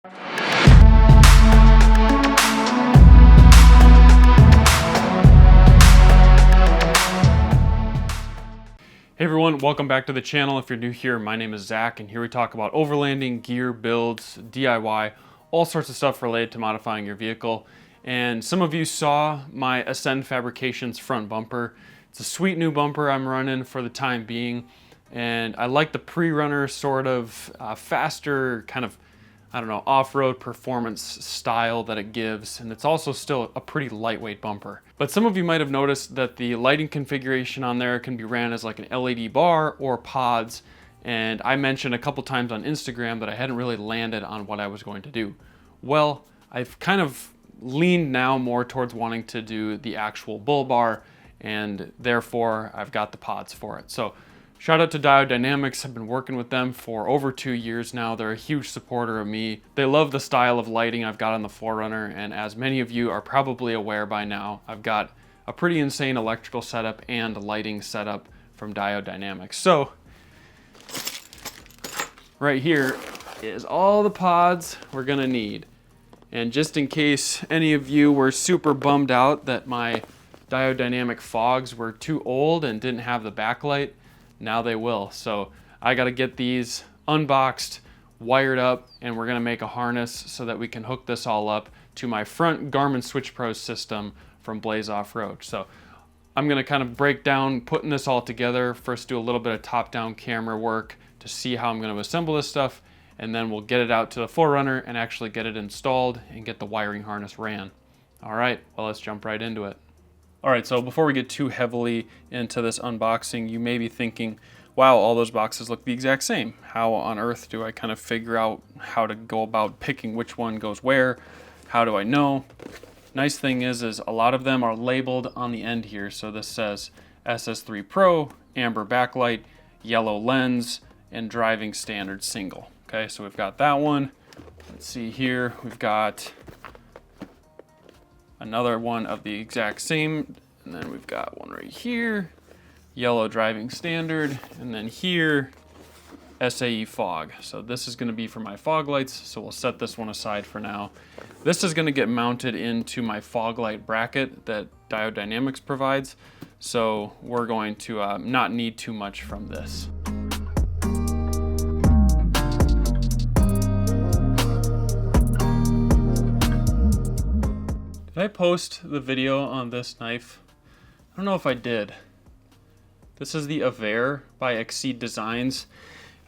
Hey everyone, welcome back to the channel. If you're new here, my name is Zach, and here we talk about overlanding, gear, builds, DIY, all sorts of stuff related to modifying your vehicle. And some of you saw my Ascend Fabrications front bumper. It's a sweet new bumper I'm running for the time being, and I like the pre-runner sort of faster kind of, I don't know, off-road performance style that it gives, and it's also still a pretty lightweight bumper. But some of you might have noticed that the lighting configuration on there can be ran as like an LED bar or pods, and I mentioned a couple times on Instagram that I hadn't really landed on what I was going to do. Well, I've kind of leaned now more towards wanting to do the actual bull bar, and therefore I've got the pods for it. So shout out to Dynamics. I've been working with them for over 2 years now. They're a huge supporter of me. They love the style of lighting I've got on the 4Runner, and as many of you are probably aware by now, I've got a pretty insane electrical setup and lighting setup from Dynamics. So right here is all the pods we're gonna need. And just in case any of you were super bummed out that my Dynamic fogs were too old and didn't have the backlight, now they will. So I got to get these unboxed, wired up, and we're going to make a harness so that we can hook this all up to my front Garmin Switch Pro system from Blaze Offroad. So I'm going to kind of break down putting this all together. First do a little bit of top-down camera work to see how I'm going to assemble this stuff, and then we'll get it out to the 4Runner and actually get it installed and get the wiring harness ran. All right, well, let's jump right into it. All right, so before we get too heavily into this unboxing, you may be thinking, wow, all those boxes look the exact same. How on earth do I kind of figure out how to go about picking which one goes where? How do I know? Nice thing is a lot of them are labeled on the end here. So this says SS3 Pro, amber backlight, yellow lens, and driving standard single. Okay, so we've got that one. Let's see here, we've got another one of the exact same, and then we've got one right here, yellow driving standard, and then here, SAE fog. So this is going to be for my fog lights, so we'll set this one aside for now. This is going to get mounted into my fog light bracket that Dynamics provides, so we're going to not need too much from this. Did I post the video on this knife? I don't know if I did. This is the Avere by Exceed Designs.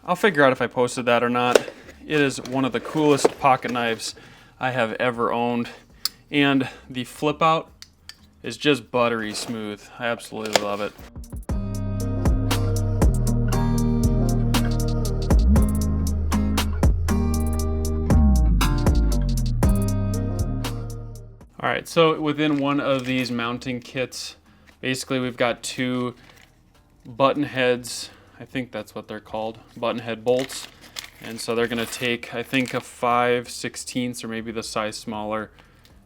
I'll figure out if I posted that or not. It is one of the coolest pocket knives I have ever owned. And the flip out is just buttery smooth. I absolutely love it. All right, so within one of these mounting kits, basically we've got two button heads. I think that's what they're called, button head bolts. And so they're gonna take, I think, a 5/16 or maybe the size smaller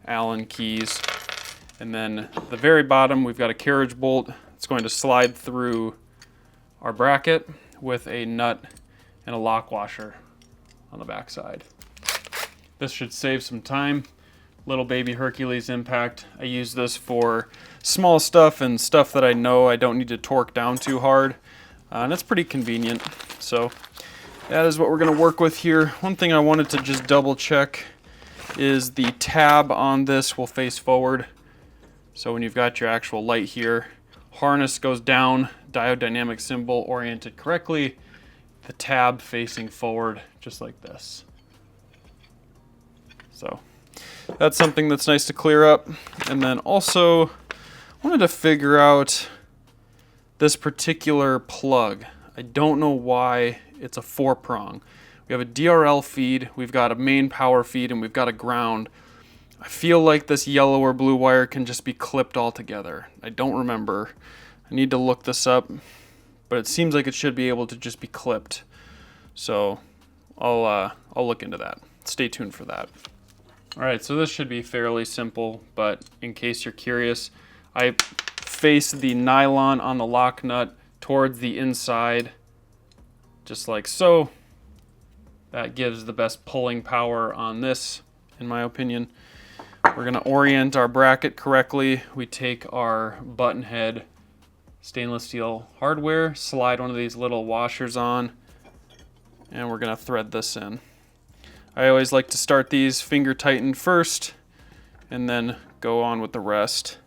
Allen keys. And then the very bottom, we've got a carriage bolt. It's going to slide through our bracket with a nut and a lock washer on the back side. This should save some time. Little baby Hercules impact. I use this for small stuff and stuff that I know I don't need to torque down too hard. And it's pretty convenient. So that is what we're going to work with here. One thing I wanted to just double check is the tab on this will face forward. So when you've got your actual light here, harness goes down, Dynamic symbol oriented correctly, the tab facing forward just like this. So that's something that's nice to clear up. And then also wanted to figure out this particular plug. I don't know why it's a 4-prong. We have a DRL feed, we've got a main power feed, and we've got a ground. I feel like this yellow or blue wire can just be clipped all together. I don't remember. I need to look this up, but it seems like it should be able to just be clipped. So I'll look into that. Stay tuned for that. All right, so this should be fairly simple, but in case you're curious, I face the nylon on the lock nut towards the inside, just like so. That gives the best pulling power on this, in my opinion. We're gonna orient our bracket correctly. We take our button head stainless steel hardware, slide one of these little washers on, and we're gonna thread this in. I always like to start these finger tightened first and then go on with the rest.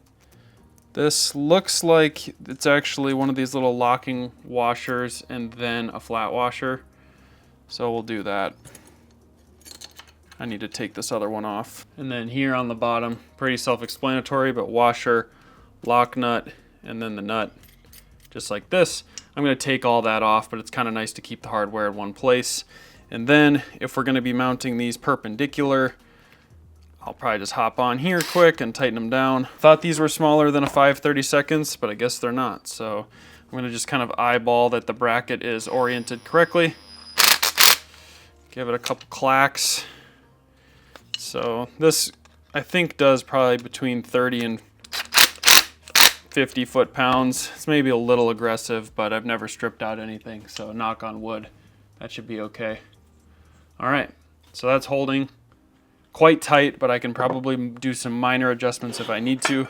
This looks like it's actually one of these little locking washers and then a flat washer. So we'll do that. I need to take this other one off. And then here on the bottom, pretty self-explanatory, but washer, lock nut, and then the nut, just like this. I'm gonna take all that off, but it's kind of nice to keep the hardware in one place. And then if we're gonna be mounting these perpendicular, I'll probably just hop on here quick and tighten them down. Thought these were smaller than a 5/32, but I guess they're not. So I'm gonna just kind of eyeball that the bracket is oriented correctly. Give it a couple clacks. So this, I think, does probably between 30 and 50 foot-pounds. It's maybe a little aggressive, but I've never stripped out anything, so knock on wood, that should be okay. All right, so that's holding quite tight, but I can probably do some minor adjustments if I need to.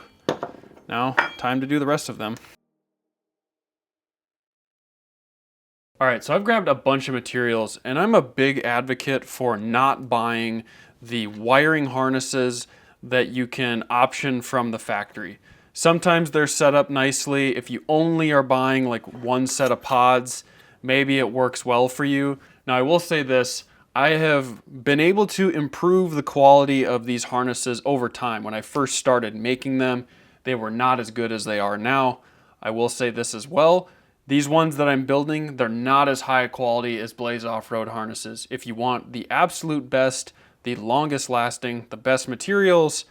Now, time to do the rest of them. All right, so I've grabbed a bunch of materials, and I'm a big advocate for not buying the wiring harnesses that you can option from the factory. Sometimes they're set up nicely. If you only are buying like one set of pods, maybe it works well for you. Now, I will say this, I have been able to improve the quality of these harnesses over time. When I first started making them, they were not as good as they are now. I will say this as well. These ones that I'm building, they're not as high quality as Blaze Offroad harnesses. If you want the absolute best, the longest lasting, the best materials,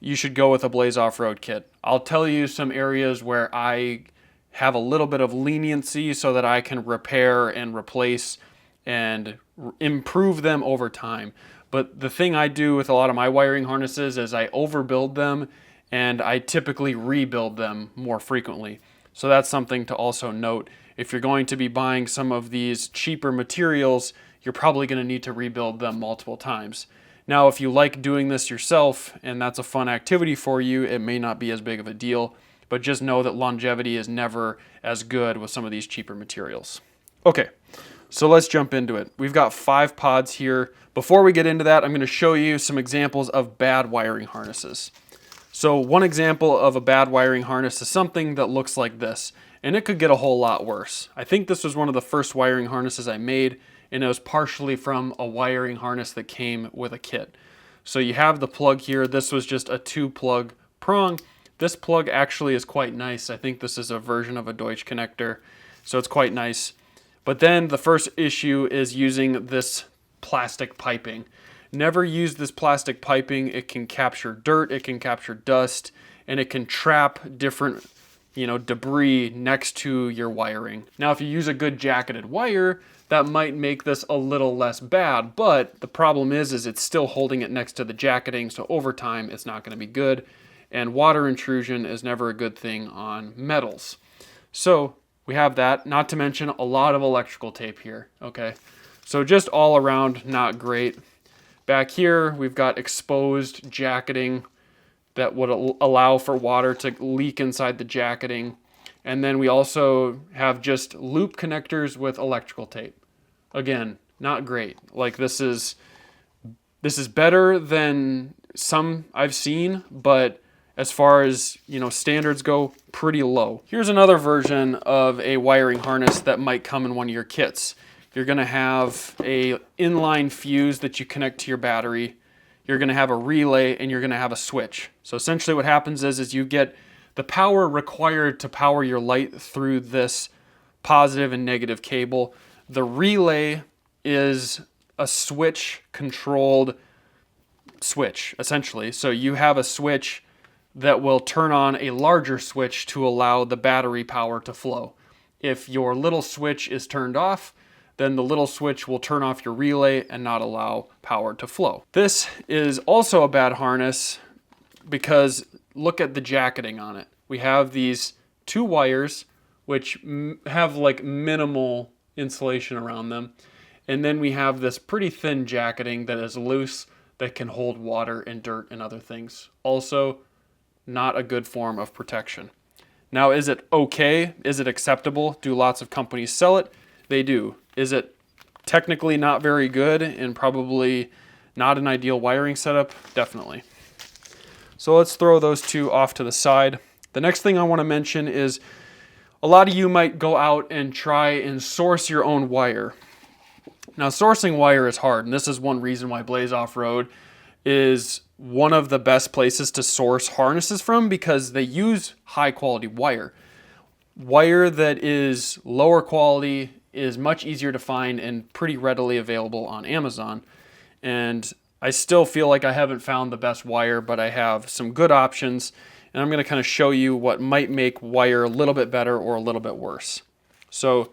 you should go with a Blaze Offroad kit. I'll tell you some areas where I have a little bit of leniency so that I can repair and replace and improve them over time. But the thing I do with a lot of my wiring harnesses is I overbuild them and I typically rebuild them more frequently. So that's something to also note. If you're going to be buying some of these cheaper materials, you're probably going to need to rebuild them multiple times. Now, if you like doing this yourself and that's a fun activity for you, it may not be as big of a deal, but just know that longevity is never as good with some of these cheaper materials. Okay, so let's jump into it. We've got 5 pods here. Before we get into that, I'm going to show you some examples of bad wiring harnesses. So one example of a bad wiring harness is something that looks like this, and it could get a whole lot worse. I think this was one of the first wiring harnesses I made, and it was partially from a wiring harness that came with a kit. So you have the plug here. This was just a 2-plug prong. This plug actually is quite nice. I think this is a version of a Deutsch connector, so it's quite nice. But then the first issue is using this plastic piping. Never use this plastic piping. It can capture dirt, it can capture dust, and it can trap different, debris next to your wiring. Now, if you use a good jacketed wire, that might make this a little less bad, but the problem is it's still holding it next to the jacketing, so over time it's not going to be good, and water intrusion is never a good thing on metals. So we have that, not to mention a lot of electrical tape here, okay? So just all around not great. Back here, we've got exposed jacketing that would allow for water to leak inside the jacketing. And then we also have just loop connectors with electrical tape. Again, not great. Like this is better than some I've seen, but as far as, standards go, pretty low. Here's another version of a wiring harness that might come in one of your kits. You're gonna have a inline fuse that you connect to your battery. You're gonna have a relay and you're gonna have a switch. So essentially what happens is you get the power required to power your light through this positive and negative cable. The relay is a switch controlled switch, essentially. So you have a switch that will turn on a larger switch to allow the battery power to flow. If your little switch is turned off, then the little switch will turn off your relay and not allow power to flow. This is also a bad harness because look at the jacketing on it. We have these 2 wires which have like minimal insulation around them. And then we have this pretty thin jacketing that is loose that can hold water and dirt and other things. Also, not a good form of protection. Now, is it okay? Is it acceptable? Do lots of companies sell it? They do. Is it technically not very good and probably not an ideal wiring setup? Definitely. So let's throw those two off to the side. The next thing I want to mention is a lot of you might go out and try and source your own wire. Now, sourcing wire is hard, and this is one reason why Blaze Offroad is one of the best places to source harnesses from, because they use high quality wire. Wire that is lower quality is much easier to find and pretty readily available on Amazon. And I still feel like I haven't found the best wire, but I have some good options, and I'm going to kind of show you what might make wire a little bit better or a little bit worse. So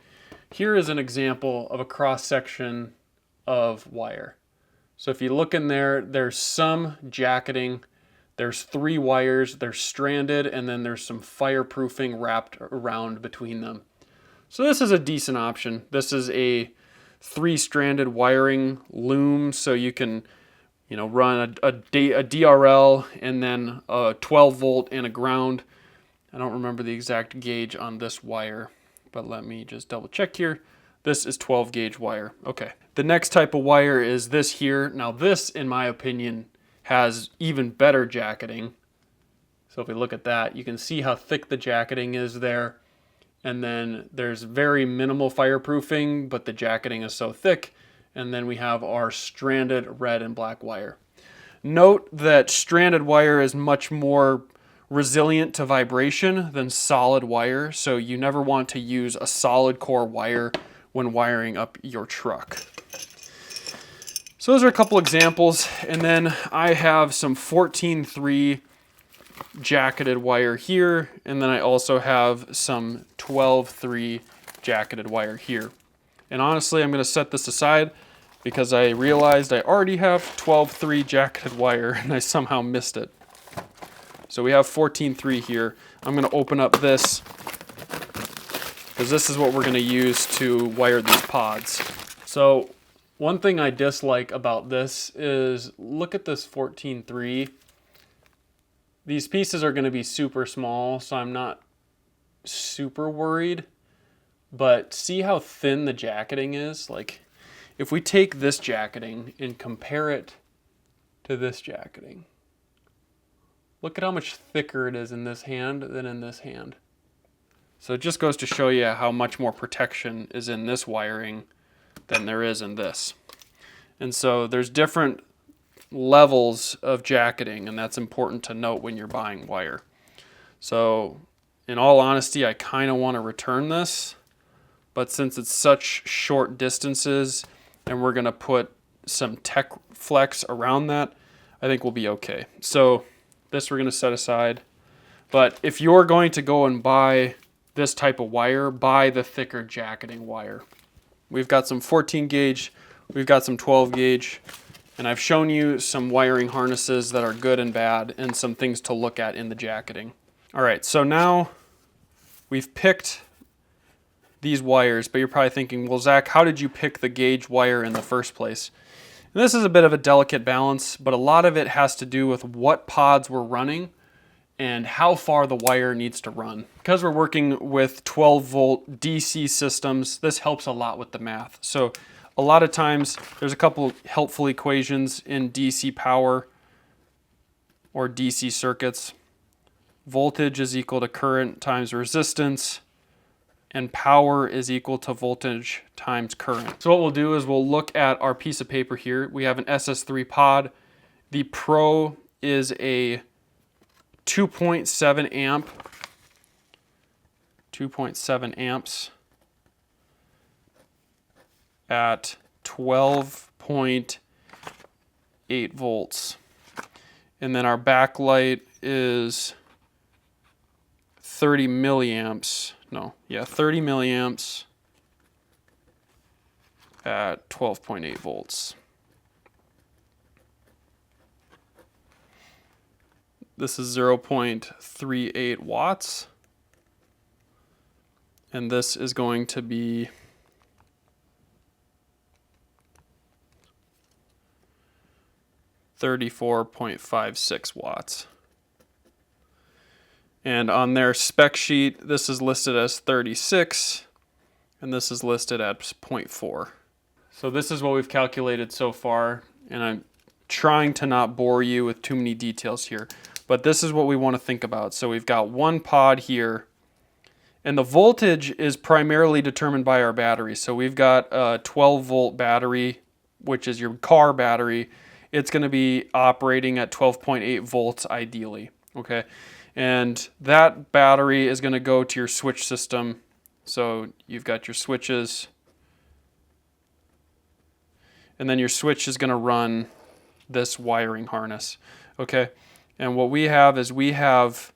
here is an example of a cross section of wire. So if you look in there, there's some jacketing, there's 3 wires, they're stranded, and then there's some fireproofing wrapped around between them. So this is a decent option. This is a 3-stranded wiring loom, so you can, run a DRL and then a 12 volt and a ground. I don't remember the exact gauge on this wire, but let me just double check here. This is 12 gauge wire. Okay. The next type of wire is this here. Now this, in my opinion, has even better jacketing. So if we look at that, you can see how thick the jacketing is there. And then there's very minimal fireproofing, but the jacketing is so thick. And then we have our stranded red and black wire. Note that stranded wire is much more resilient to vibration than solid wire, so you never want to use a solid core wire when wiring up your truck. So those are a couple examples, and then I have some 14-3 jacketed wire here, and then I also have some 12-3 jacketed wire here. And honestly, I'm going to set this aside because I realized I already have 12-3 jacketed wire and I somehow missed it. So we have 14-3 here. I'm going to open up this because this is what we're going to use to wire these pods. So one thing I dislike about this is, look at this 14-3. These pieces are going to be super small, so I'm not super worried. But see how thin the jacketing is? Like, if we take this jacketing and compare it to this jacketing, look at how much thicker it is in this hand than in this hand. So it just goes to show you how much more protection is in this wiring than there is in this. And so there's different levels of jacketing, and that's important to note when you're buying wire. So in all honesty, I kind of want to return this, but since it's such short distances and we're going to put some tech flex around that, I think we'll be okay. So this we're going to set aside. But if you're going to go and buy this type of wire, buy the thicker jacketing wire. We've got some 14 gauge, we've got some 12 gauge, and I've shown you some wiring harnesses that are good and bad and some things to look at in the jacketing. All right, so now we've picked these wires, but you're probably thinking, well, Zach, how did you pick the gauge wire in the first place? And this is a bit of a delicate balance, but a lot of it has to do with what pods we're running and how far the wire needs to run. Because we're working with 12 volt DC systems, this helps a lot with the math. So a lot of times there's a couple helpful equations in DC power or DC circuits. Voltage is equal to current times resistance, and power is equal to voltage times current. So what we'll do is we'll look at our piece of paper here. We have an SS3 pod. The Pro is a 2.7 amp, 2.7 amps at 12.8 volts. And then our backlight is 30 milliamps. 30 milliamps at 12.8 volts. This is 0.38 watts. And this is going to be 34.56 watts. And on their spec sheet, this is listed as 36, and this is listed at 0.4. So this is what we've calculated so far, and I'm trying to not bore you with too many details here, but this is what we want to think about. So we've got one pod here, and the voltage is primarily determined by our battery. So we've got a 12 volt battery, which is your car battery. It's going to be operating at 12.8 volts ideally, okay? And that battery is going to go to your switch system. So you've got your switches, and then your switch is going to run this wiring harness, okay? And what we have is we have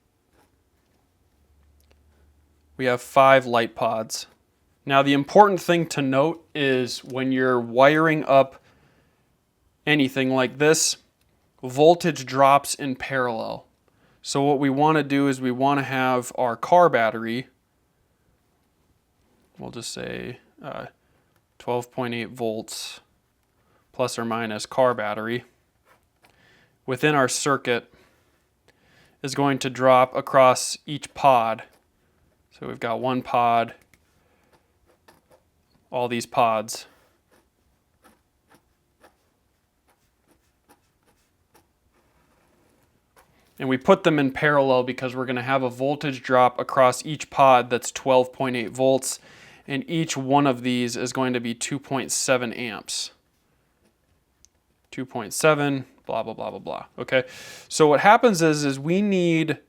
5 light pods. Now the important thing to note is when you're wiring up anything like this, voltage drops in parallel. So what we want to do is we want to have our car battery, we'll just say 12.8 volts plus or minus car battery within our circuit is going to drop across each pod. So we've got one pod, all these pods. And we put them in parallel because we're going to have a voltage drop across each pod that's 12.8 volts, and each one of these is going to be 2.7 amps. 2.7, blah, blah, blah, blah, blah. Okay, so what happens is we need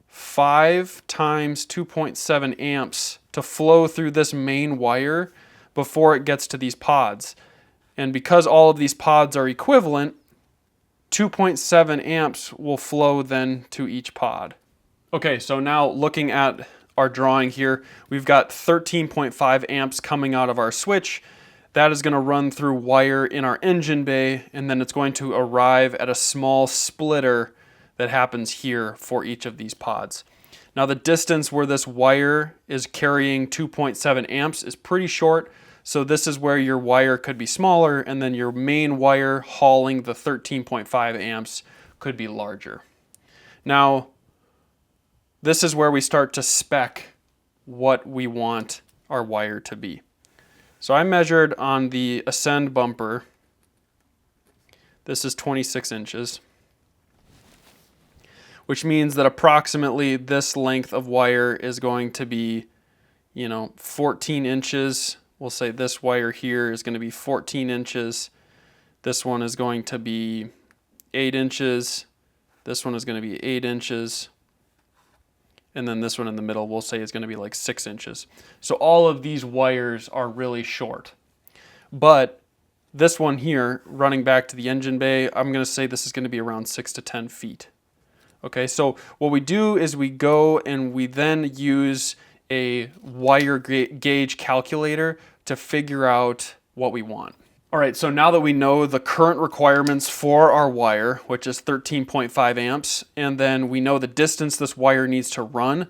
5 times 2.7 amps to flow through this main wire before it gets to these pods. And because all of these pods are equivalent, 2.7 amps will flow then to each pod. Okay, so now looking at our drawing here, we've got 13.5 amps coming out of our switch. That is going to run through wire in our engine bay, and then it's going to arrive at a small splitter that happens here for each of these pods. Now the distance where this wire is carrying 2.7 amps is pretty short, so this is where your wire could be smaller, and then your main wire hauling the 13.5 amps could be larger. Now, this is where we start to spec what we want our wire to be. So I measured on the Ascend bumper, this is 26 inches, which means that approximately this length of wire is going to be, 14 inches. We'll say this wire here is going to be 14 inches. This one is going to be 8 inches. This one is going to be 8 inches. And then this one in the middle, we'll say is going to be like 6 inches. So all of these wires are really short. But this one here, running back to the engine bay, I'm going to say this is going to be around 6 to 10 feet. Okay, so what we do is we go and we then use a wire gauge calculator to figure out what we want. All right, so now that we know the current requirements for our wire, which is 13.5 amps, and then we know the distance this wire needs to run,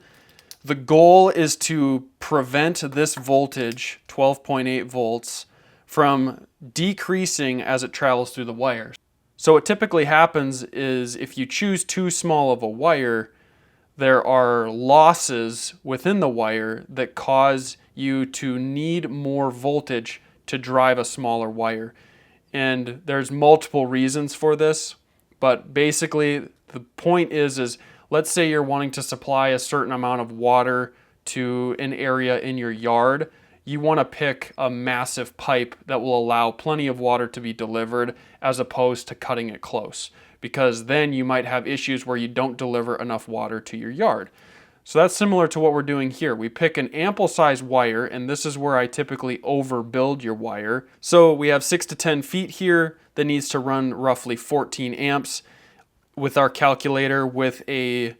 the goal is to prevent this voltage, 12.8 volts, from decreasing as it travels through the wire. So what typically happens is if you choose too small of a wire, there are losses within the wire that cause you to need more voltage to drive a smaller wire. And there's multiple reasons for this, but basically the point is let's say you're wanting to supply a certain amount of water to an area in your yard. You want to pick a massive pipe that will allow plenty of water to be delivered as opposed to cutting it close, because then you might have issues where you don't deliver enough water to your yard. So that's similar to what we're doing here. We pick an ample size wire, and this is where I typically overbuild your wire. So we have 6 to 10 feet here that needs to run roughly 14 amps with our calculator. With a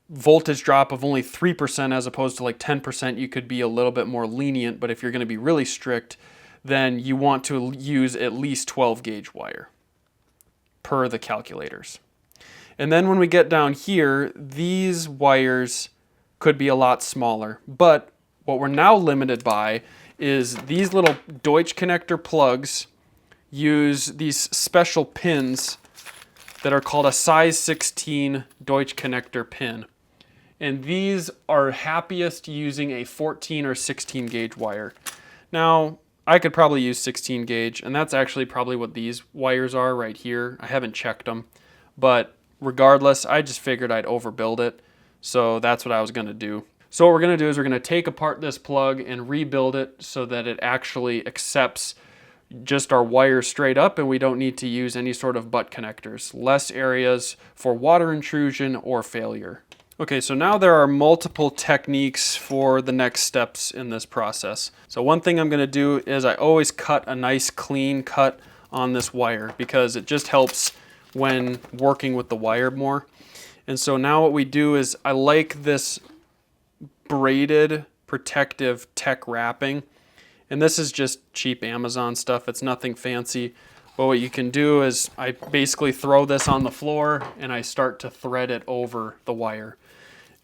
voltage drop of only 3% as opposed to like 10%, you could be a little bit more lenient, but if you're going to be really strict, then you want to use at least 12 gauge wire per the calculators. And then when we get down here, these wires could be a lot smaller, but what we're now limited by is these little Deutsch connector plugs use these special pins that are called a size 16 Deutsch connector pin. And these are happiest using a 14 or 16 gauge wire. Now, I could probably use 16 gauge, and that's actually probably what these wires are right here. I haven't checked them, but regardless, I just figured I'd overbuild it. So that's what I was gonna do. So what we're gonna do is we're gonna take apart this plug and rebuild it so that it actually accepts just our wires straight up, and we don't need to use any sort of butt connectors. Less areas for water intrusion or failure. Okay, so now there are multiple techniques for the next steps in this process. So one thing I'm gonna do is I always cut a nice clean cut on this wire because it just helps when working with the wire more. And so now what we do is I like this braided protective tech wrapping. And this is just cheap Amazon stuff. It's nothing fancy. But what you can do is I basically throw this on the floor and I start to thread it over the wire.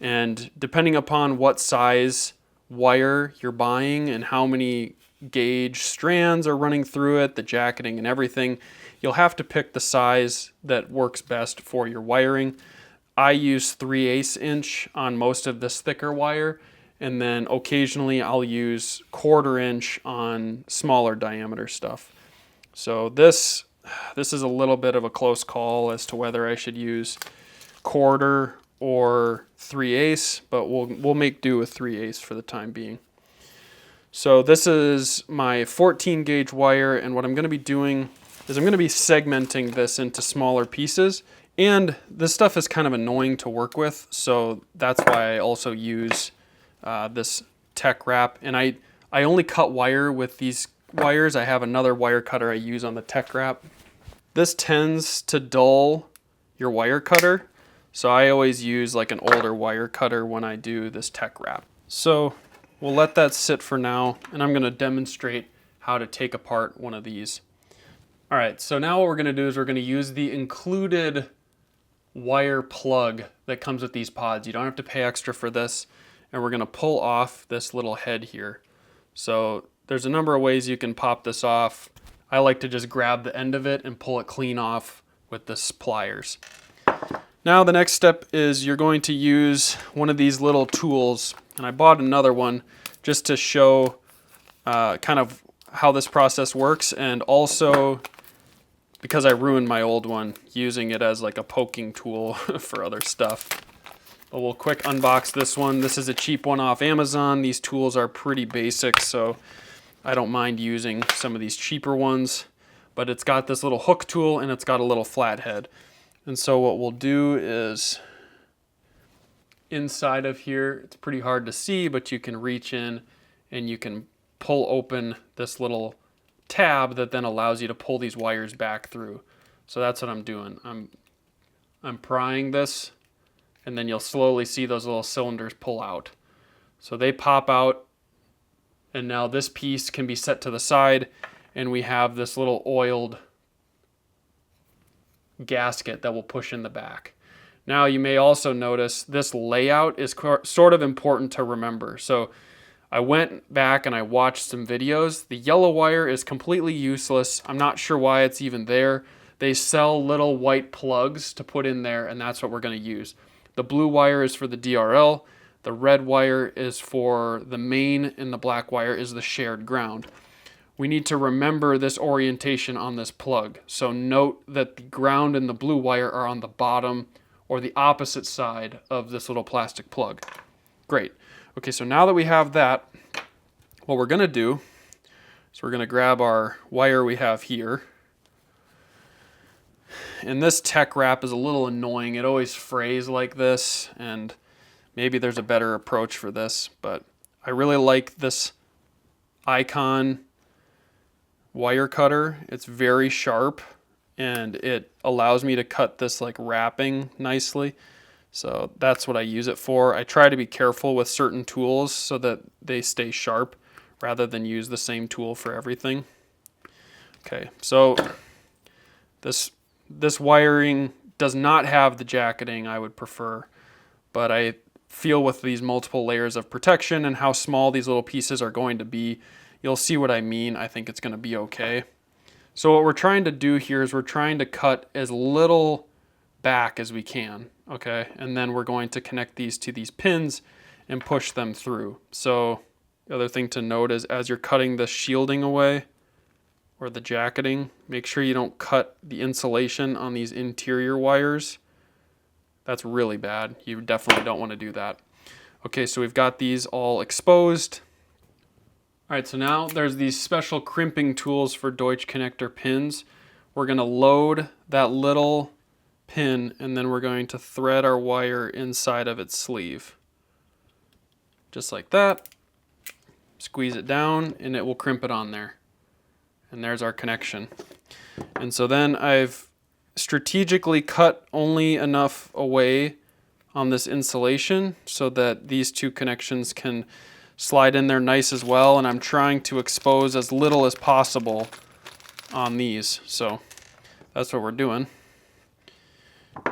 And depending upon what size wire you're buying and how many gauge strands are running through it, the jacketing and everything, you'll have to pick the size that works best for your wiring. I use 3/8 inch on most of this thicker wire, and then occasionally I'll use 1/4 inch on smaller diameter stuff. So this is a little bit of a close call as to whether I should use 1/4 or 3/8, but we'll make do with 3/8 for the time being. So this is my 14 gauge wire, and what I'm going to be doing is I'm going to be segmenting this into smaller pieces. And this stuff is kind of annoying to work with, so that's why I also use this tech wrap. And I only cut wire with these wires. I have another wire cutter I use on the tech wrap. This tends to dull your wire cutter, so I always use like an older wire cutter when I do this tech wrap. So we'll let that sit for now, and I'm going to demonstrate how to take apart one of these. All right, so now what we're going to do is we're going to use the included wire plug that comes with these pods. You don't have to pay extra for this, and we're going to pull off this little head here. So there's a number of ways you can pop this off. I like to just grab the end of it and pull it clean off with the pliers. Now the next step is you're going to use one of these little tools, and I bought another one just to show kind of how this process works, and also because I ruined my old one using it as like a poking tool for other stuff. But we'll quick unbox this one. This is a cheap one off Amazon. These tools are pretty basic, so I don't mind using some of these cheaper ones. But it's got this little hook tool and it's got a little flat head. And so what we'll do is inside of here, it's pretty hard to see, but you can reach in and you can pull open this little tab that then allows you to pull these wires back through. So that's what I'm doing. I'm prying this, and then you'll slowly see those little cylinders pull out. So they pop out, and now this piece can be set to the side, and we have this little oiled gasket that will push in the back. Now you may also notice this layout is sort of important to remember. So I went back and I watched some videos. The yellow wire is completely useless. I'm not sure why it's even there. They sell little white plugs to put in there, and that's what we're going to use. The blue wire is for the DRL. The red wire is for the main, and the black wire is the shared ground. We need to remember this orientation on this plug. So note that the ground and the blue wire are on the bottom or the opposite side of this little plastic plug. Great. Okay, so now that we have that, what we're going to do is we're going to grab our wire we have here. And this tech wrap is a little annoying. It always frays like this, and maybe there's a better approach for this, but I really like this Icon wire cutter. It's very sharp, and it allows me to cut this like wrapping nicely. So that's what I use it for. I try to be careful with certain tools so that they stay sharp rather than use the same tool for everything. Okay, so this wiring does not have the jacketing I would prefer, but I feel with these multiple layers of protection and how small these little pieces are going to be, you'll see what I mean. I think it's going to be okay. So what we're trying to do here is we're trying to cut as little back as we can, okay? And then we're going to connect these to these pins and push them through. So the other thing to note is as you're cutting the shielding away or the jacketing, make sure you don't cut the insulation on these interior wires. That's really bad. You definitely don't want to do that. Okay, so we've got these all exposed. All right, so now there's these special crimping tools for Deutsch connector pins. We're gonna load that little pin and then we're going to thread our wire inside of its sleeve. Just like that. Squeeze it down and it will crimp it on there. And there's our connection. And so then I've strategically cut only enough away on this insulation so that these two connections can slide in there nice as well, and I'm trying to expose as little as possible on these. So that's what we're doing.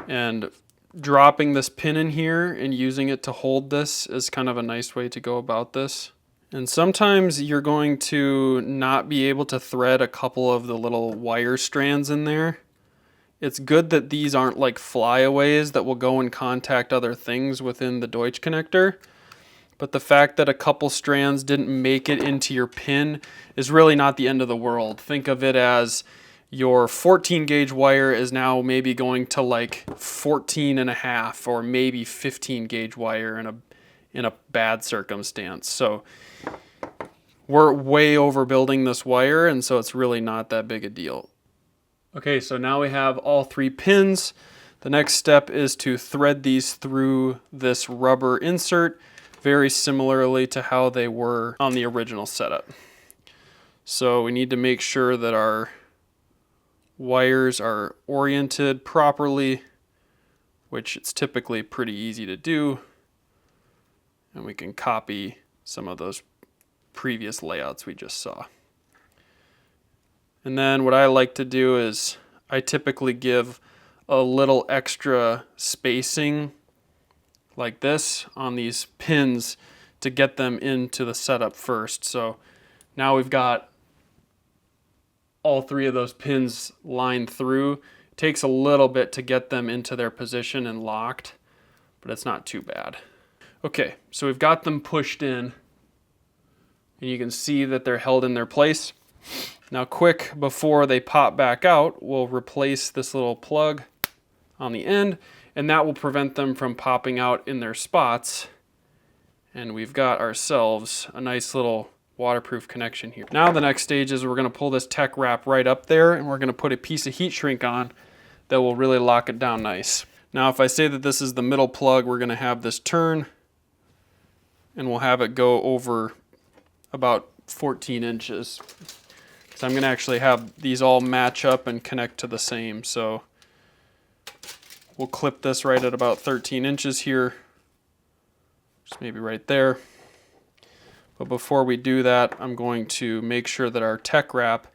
And dropping this pin in here and using it to hold this is kind of a nice way to go about this. And sometimes you're going to not be able to thread a couple of the little wire strands in there. It's good that these aren't like flyaways that will go and contact other things within the Deutsch connector. But the fact that a couple strands didn't make it into your pin is really not the end of the world. Think of it as your 14 gauge wire is now maybe going to like 14.5 or maybe 15 gauge wire in a bad circumstance. So we're way overbuilding this wire, and so it's really not that big a deal. Okay, so now we have all 3 pins. The next step is to thread these through this rubber insert, very similarly to how they were on the original setup. So we need to make sure that our wires are oriented properly, which it's typically pretty easy to do. And we can copy some of those previous layouts we just saw. And then what I like to do is I typically give a little extra spacing like this on these pins to get them into the setup first. So now we've got all 3 of those pins lined through. It takes a little bit to get them into their position and locked, but it's not too bad. Okay, so we've got them pushed in, and you can see that they're held in their place. Now quick, before they pop back out, we'll replace this little plug on the end, and that will prevent them from popping out in their spots. And we've got ourselves a nice little waterproof connection here. Now the next stage is we're going to pull this tech wrap right up there, and we're going to put a piece of heat shrink on that will really lock it down nice. Now if I say that this is the middle plug, we're going to have this turn, and we'll have it go over about 14 inches. So I'm going to actually have these all match up and connect to the same. So we'll clip this right at about 13 inches here, just maybe right there. But before we do that, I'm going to make sure that our tech wrap,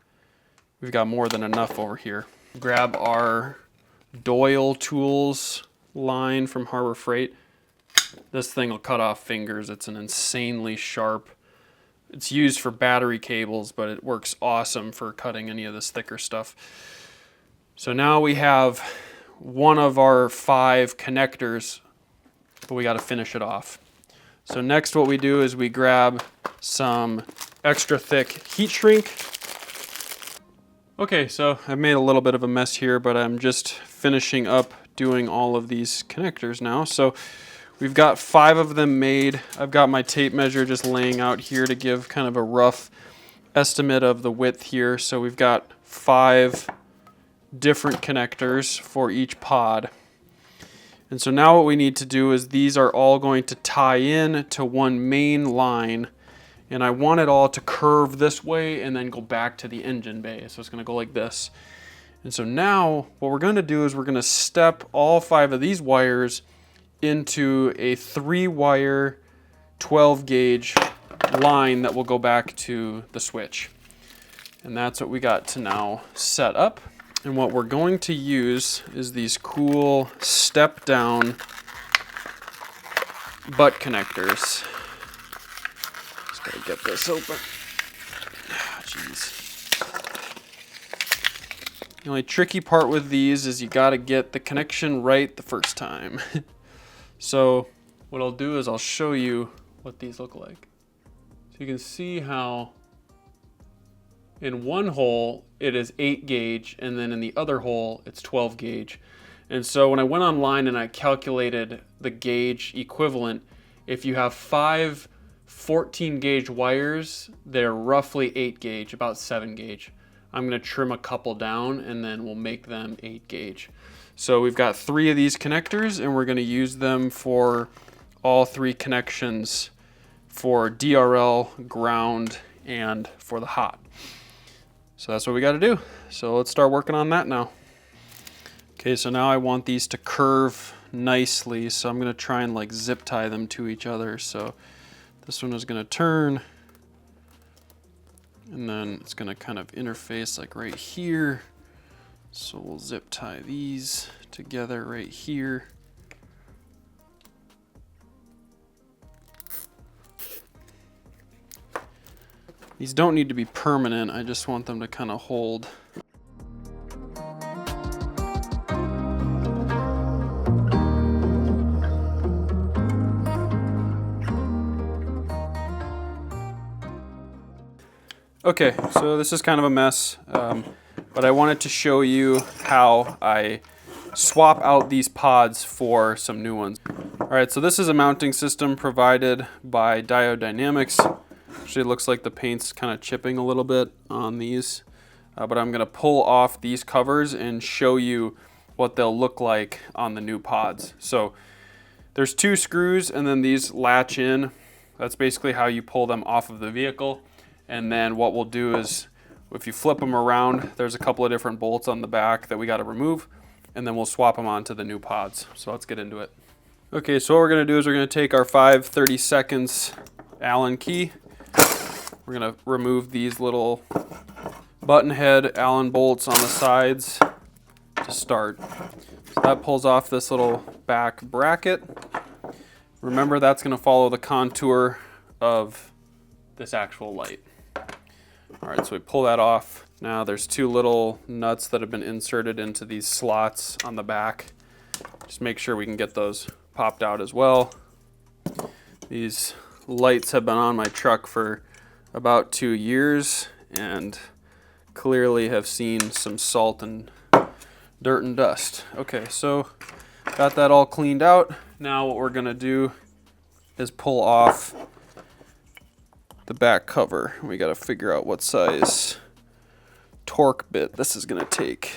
we've got more than enough over here. Grab our Doyle Tools line from Harbor Freight. This thing will cut off fingers. It's an insanely sharp. It's used for battery cables, but it works awesome for cutting any of this thicker stuff. So now we have one of our 5 connectors, but we got to finish it off. So next what we do is we grab some extra thick heat shrink. Okay, so I've made a little bit of a mess here, but I'm just finishing up doing all of these connectors now. So we've got 5 of them made. I've got my tape measure just laying out here to give kind of a rough estimate of the width here. So we've got 5 different connectors for each pod. And so now what we need to do is these are all going to tie in to one main line, and I want it all to curve this way and then go back to the engine bay. So it's going to go like this. And so now what we're going to do is we're going to step all 5 of these wires into a 3-wire 12 gauge line that will go back to the switch. And that's what we got to now set up. And what we're going to use is these cool step down butt connectors. Just gotta get this open. Jeez. The only tricky part with these is you gotta get the connection right the first time. So what I'll do is I'll show you what these look like. So you can see how in one hole it is 8 gauge and then in the other hole it's 12 gauge. And so when I went online and I calculated the gauge equivalent, if you have 5 14 gauge wires, they're roughly 8 gauge, about 7 gauge. I'm gonna trim a couple down and then we'll make them 8 gauge. So we've got 3 of these connectors and we're gonna use them for all 3 connections for DRL, ground, and for the hot. So that's what we gotta do. So let's start working on that now. Okay, so now I want these to curve nicely, so I'm gonna try and like zip tie them to each other. So this one is gonna turn, and then it's gonna kind of interface like right here. So we'll zip tie these together right here. These don't need to be permanent, I just want them to kind of hold. Okay, so this is kind of a mess, but I wanted to show you how I swap out these pods for some new ones. All right, so this is a mounting system provided by Dynamics. Actually, it looks like the paint's kind of chipping a little bit on these, but I'm gonna pull off these covers and show you what they'll look like on the new pods. So there's 2 screws and then these latch in. That's basically how you pull them off of the vehicle. And then what we'll do is, if you flip them around, there's a couple of different bolts on the back that we got to remove, and then we'll swap them onto the new pods. So let's get into it. Okay, so what we're going to do is we're going to take our 5/32 Allen key. We're going to remove these little button head Allen bolts on the sides to start. So that pulls off this little back bracket. Remember, that's going to follow the contour of this actual light. All right, so we pull that off. Now there's 2 little nuts that have been inserted into these slots on the back. Just make sure we can get those popped out as well. These lights have been on my truck for about 2 years and clearly have seen some salt and dirt and dust. Okay, so got that all cleaned out. Now what we're gonna do is pull off the back cover. We got to figure out what size torque bit this is going to take.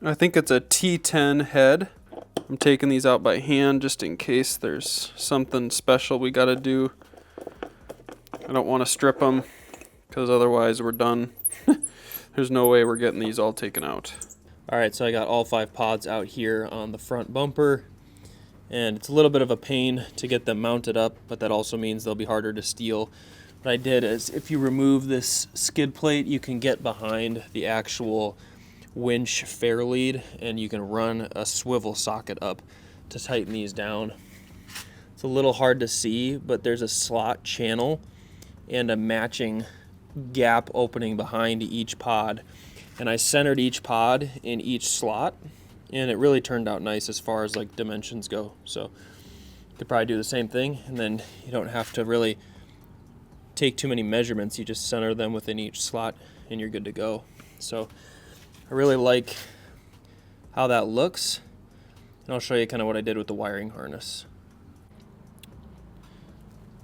I think it's a T10 head. I'm taking these out by hand just in case there's something special we got to do. I don't want to strip them because otherwise we're done. There's no way we're getting these all taken out. All right, so I got all 5 pods out here on the front bumper, and it's a little bit of a pain to get them mounted up, but that also means they'll be harder to steal. What I did is, if you remove this skid plate, you can get behind the actual winch fair lead and you can run a swivel socket up to tighten these down. It's a little hard to see, but there's a slot channel and a matching gap opening behind each pod. And I centered each pod in each slot, and it really turned out nice as far as like dimensions go. So you could probably do the same thing, and then you don't have to really take too many measurements. You just center them within each slot and you're good to go. So I really like how that looks, and I'll show you kind of what I did with the wiring harness.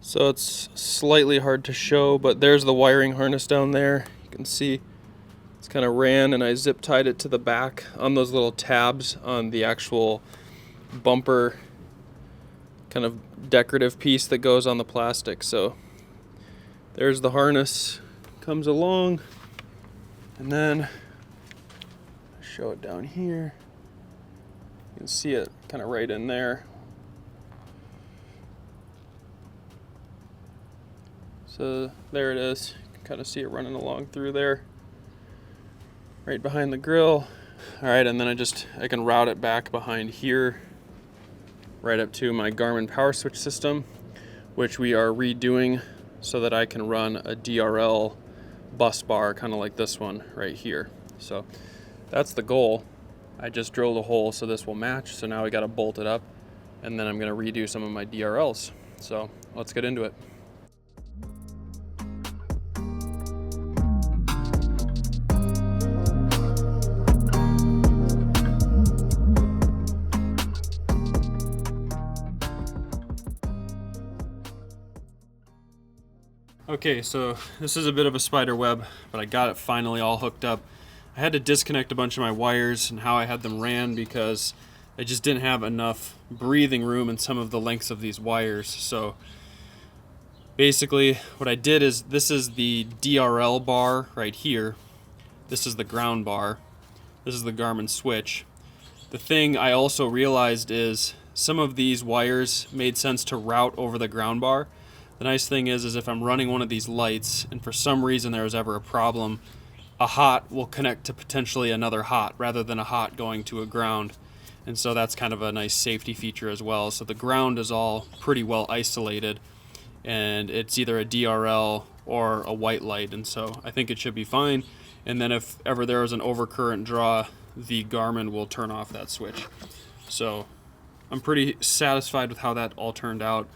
So it's slightly hard to show, but there's the wiring harness down there. You can see it's kind of ran, and I zip tied it to the back on those little tabs on the actual bumper kind of decorative piece that goes on the plastic. So there's the harness, comes along, and then show it down here. You can see it kind of right in there. So there it is. You can kind of see it running along through there, right behind the grill. All right, and then I can route it back behind here, right up to my Garmin power switch system, which we are redoing so that I can run a DRL bus bar, kind of like this one right here. So that's the goal. I just drilled a hole so this will match. So now we got to bolt it up, and then I'm going to redo some of my DRLs. So let's get into it. Okay, so this is a bit of a spider web, but I got it finally all hooked up. I had to disconnect a bunch of my wires and how I had them ran because I just didn't have enough breathing room in some of the lengths of these wires. So basically what I did is, this is the DRL bar right here. This is the ground bar. This is the Garmin switch. The thing I also realized is some of these wires made sense to route over the ground bar. The nice thing is if I'm running one of these lights and for some reason there was ever a problem, a hot will connect to potentially another hot rather than a hot going to a ground. And so that's kind of a nice safety feature as well. So the ground is all pretty well isolated, and it's either a DRL or a white light, and so I think it should be fine. And then if ever there is an overcurrent draw, the Garmin will turn off that switch. So I'm pretty satisfied with how that all turned out.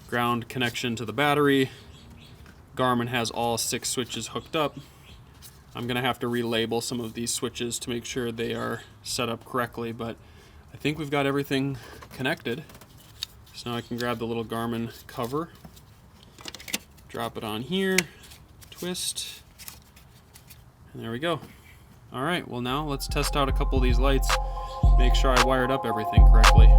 Ground connection to the battery. Garmin has all 6 switches hooked up. I'm gonna have to relabel some of these switches to make sure they are set up correctly, but I think we've got everything connected. So now I can grab the little Garmin cover, drop it on here, twist, and there we go. All right, well now let's test out a couple of these lights, make sure I wired up everything correctly.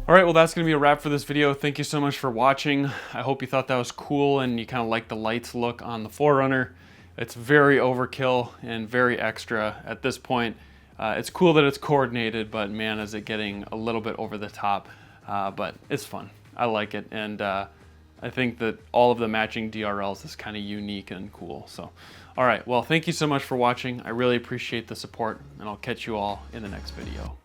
Alright, well that's going to be a wrap for this video. Thank you so much for watching. I hope you thought that was cool and you kind of like the lights look on the 4Runner. It's very overkill and very extra at this point. It's cool that it's coordinated, but man, is it getting a little bit over the top. But it's fun. I like it, and I think that all of the matching DRLs is kind of unique and cool. So, alright, well thank you so much for watching. I really appreciate the support, and I'll catch you all in the next video.